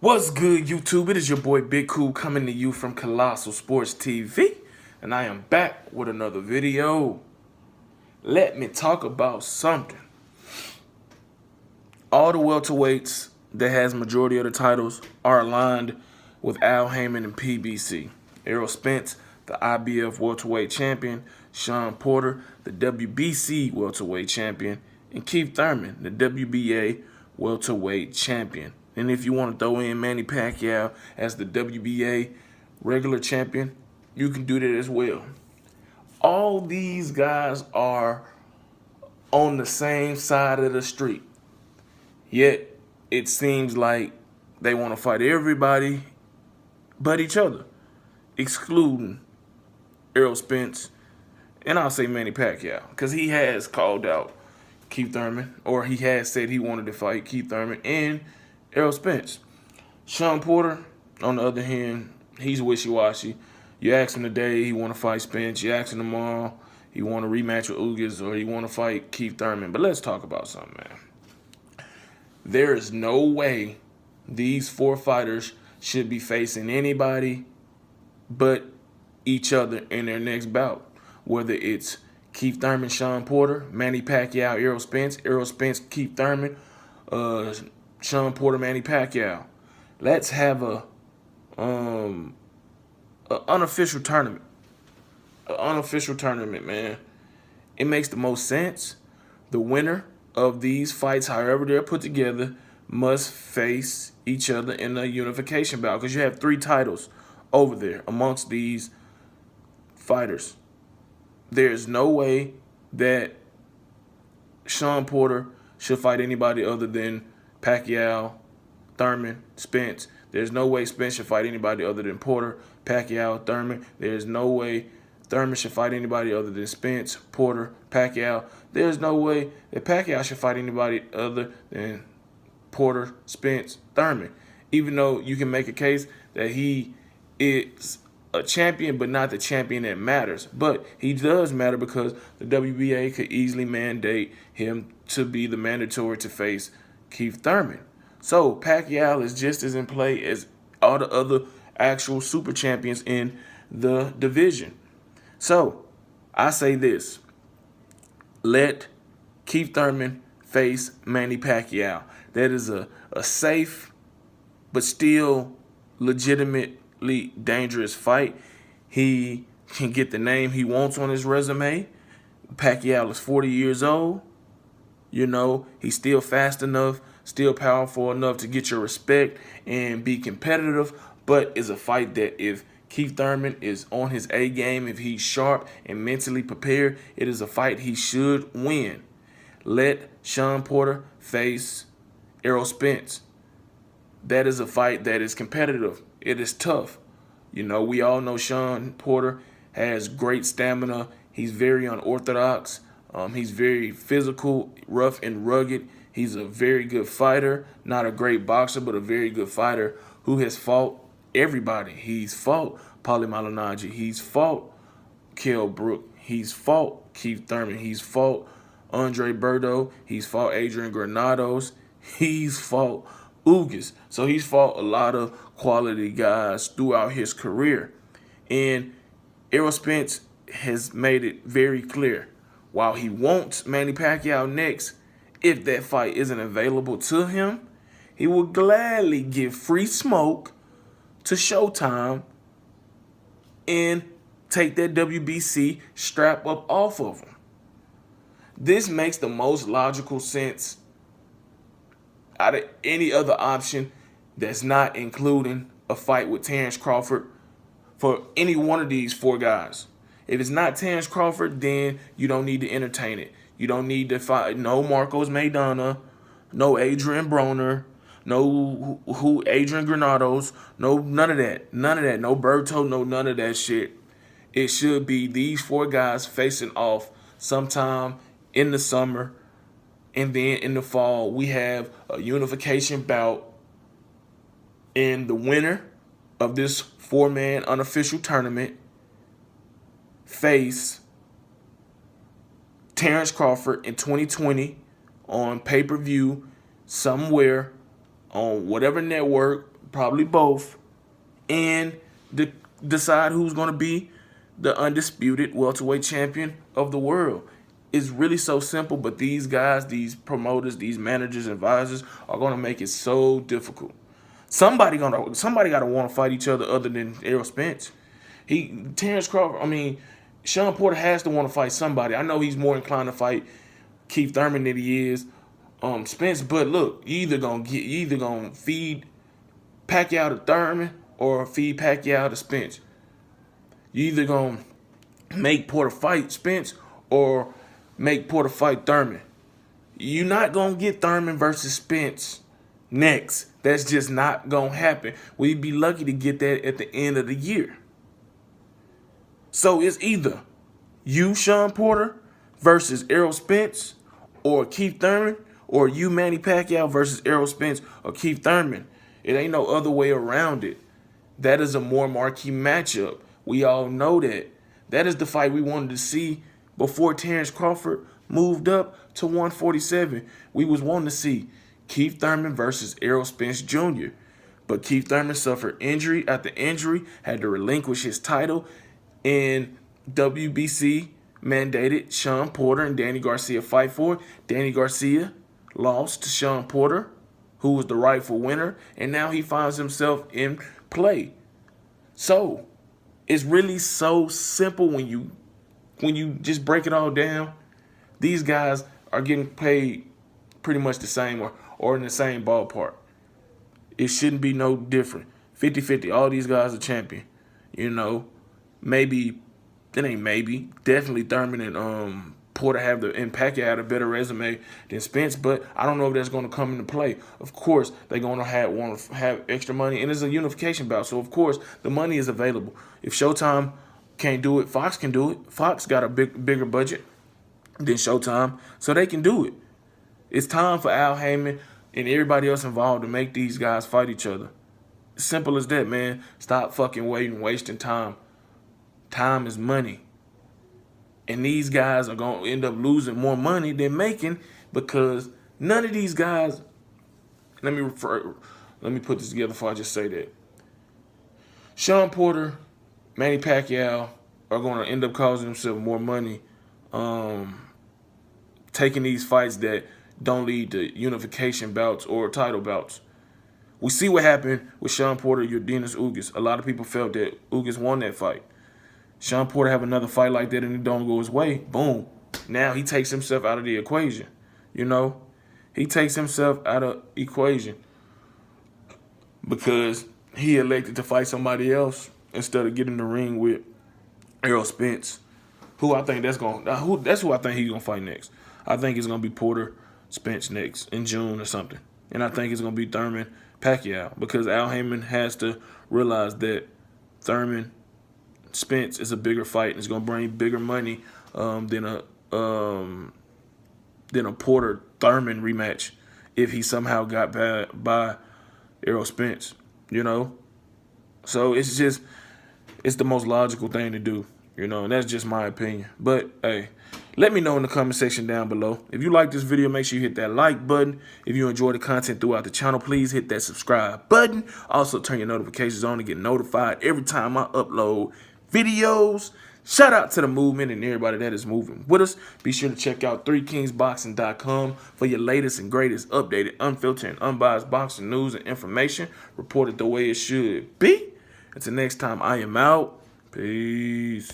What's good, YouTube? It is your boy Big Cool coming to you from Colossal Sports TV, and I am back with another video. Let me talk about something. All the welterweights that has majority of the titles are aligned with Al Heyman and PBC. Errol Spence, the IBF welterweight champion, Sean Porter, the WBC welterweight champion, and Keith Thurman, the WBA welterweight champion. And if you want to throw in Manny Pacquiao as the WBA regular champion, you can do that as well. All these guys are on the same side of the street. Yet, it seems like they want to fight everybody but each other, excluding Errol Spence, and I'll say Manny Pacquiao, because he has called out Keith Thurman, or he has said he wanted to fight Keith Thurman and Errol Spence. Sean Porter, on the other hand, he's wishy-washy. You ask him today, he want to fight Spence. You ask him tomorrow, he want to rematch with Ugas, or he want to fight Keith Thurman. But let's talk about something, man. There is no way these four fighters should be facing anybody but each other in their next bout. Whether it's Keith Thurman, Sean Porter, Manny Pacquiao, Errol Spence, Keith Thurman, Sean Porter, Manny Pacquiao. Let's have a unofficial tournament. An unofficial tournament, man. It makes the most sense. The winner of these fights, however they're put together, must face each other in a unification bout, because you have 3 titles over there amongst these fighters. There's no way that Sean Porter should fight anybody other than Pacquiao, Thurman, Spence. There's no way Spence should fight anybody other than Porter, Pacquiao, Thurman. There's no way Thurman should fight anybody other than Spence, Porter, Pacquiao. There's no way that Pacquiao should fight anybody other than Porter, Spence, Thurman. Even though you can make a case that he is a champion, but not the champion that matters. But he does matter because the WBA could easily mandate him to be the mandatory to face Keith Thurman. So Pacquiao is just as in play as all the other actual super champions in the division. So I say this: let Keith Thurman face Manny Pacquiao. That is a safe but still legitimately dangerous fight. He can get the name he wants on his resume. Pacquiao is 40 years old. You know, he's still fast enough, still powerful enough to get your respect and be competitive, but is a fight that if Keith Thurman is on his A game, if he's sharp and mentally prepared, it is a fight he should win. Let Sean Porter face Errol Spence. That is a fight that is competitive. It is tough. You know, we all know Sean Porter has great stamina. He's very unorthodox. He's very physical, rough and rugged. He's a very good fighter. Not a great boxer, but a very good fighter who has fought everybody. He's fought Paulie Malignaggi. He's fought Kell Brook. He's fought Keith Thurman. He's fought Andre Berto. He's fought Adrian Granados. He's fought Ugas. So he's fought a lot of quality guys throughout his career. And Errol Spence has made it very clear. While he wants Manny Pacquiao next, if that fight isn't available to him, he will gladly give free smoke to Showtime and take that WBC strap up off of him. This makes the most logical sense out of any other option that's not including a fight with Terence Crawford for any one of these 4 guys. If it's not Terence Crawford, then you don't need to entertain it. You don't need to fight no Marcos Maidana, no Adrian Broner, no Adrian Granados, no none of that. None of that. No Berto, no none of that shit. It should be these 4 guys facing off sometime in the summer, and then in the fall we have a unification bout, and the winner of this 4-man unofficial tournament face Terence Crawford in 2020 on pay-per-view somewhere on whatever network probably both, and decide who's going to be the undisputed welterweight champion of the world. It's really so simple, but these guys, these promoters, these managers, advisors are going to make it so difficult. Somebody got to want to fight each other other than Errol Spence. Terence Crawford, Sean Porter has to want to fight somebody. I know he's more inclined to fight Keith Thurman than he is Spence, but look, you either gonna feed Pacquiao to Thurman or feed Pacquiao to Spence. You either gonna make Porter fight Spence or make Porter fight Thurman. You're not gonna get Thurman versus Spence next. That's just not gonna happen. We'd be lucky to get that at the end of the year. So it's either you, Sean Porter, versus Errol Spence or Keith Thurman, or you, Manny Pacquiao, versus Errol Spence or Keith Thurman. It ain't no other way around it. That is a more marquee matchup. We all know that. That is the fight we wanted to see before Terence Crawford moved up to 147. We was wanting to see Keith Thurman versus Errol Spence Jr. But Keith Thurman suffered injury after injury, had to relinquish his title, and WBC mandated Sean Porter and Danny Garcia fight for it. Danny Garcia lost to Sean Porter, who was the rightful winner, and now he finds himself in play. So it's really so simple when you just break it all down. These guys are getting paid pretty much the same or in the same ballpark. It shouldn't be no different. 50-50. All these guys are champion. Maybe, it ain't maybe. Definitely Thurman and Porter and Pacquiao had a better resume than Spence, but I don't know if that's going to come into play. Of course, they're going to want to have extra money, and it's a unification bout, so of course the money is available. If Showtime can't do it, Fox can do it. Fox got a bigger budget than Showtime, so they can do it. It's time for Al Heyman and everybody else involved to make these guys fight each other. Simple as that, man. Stop fucking wasting time. Time is money. And these guys are going to end up losing more money than making because none of these guys, let me put this together before I just say that. Sean Porter, Manny Pacquiao are going to end up causing themselves more money taking these fights that don't lead to unification bouts or title bouts. We see what happened with Sean Porter, Yordenis Ugas. A lot of people felt that Ugas won that fight. Sean Porter have another fight like that and it don't go his way. Boom. Now he takes himself out of the equation. He takes himself out of equation because he elected to fight somebody else instead of getting in the ring with Errol Spence, who I think that's who I think he's gonna fight next. I think it's gonna be Porter Spence next in June or something, and I think it's gonna be Thurman Pacquiao because Al Heyman has to realize that Thurman Spence is a bigger fight and it's gonna bring bigger money than a Porter Thurman rematch if he somehow got by Errol Spence. So it's the most logical thing to do, and that's just my opinion. But hey, let me know in the comment section down below. If you like this video, make sure you hit that like button. If you enjoy the content throughout the channel, please hit that subscribe button. Also, turn your notifications on to get notified every time I upload videos. Shout out to the movement and everybody that is moving with us. Be sure to check out 3kingsboxing.com for your latest and greatest updated, unfiltered, and unbiased boxing news and information reported the way it should be. Until next time, I am out. Peace.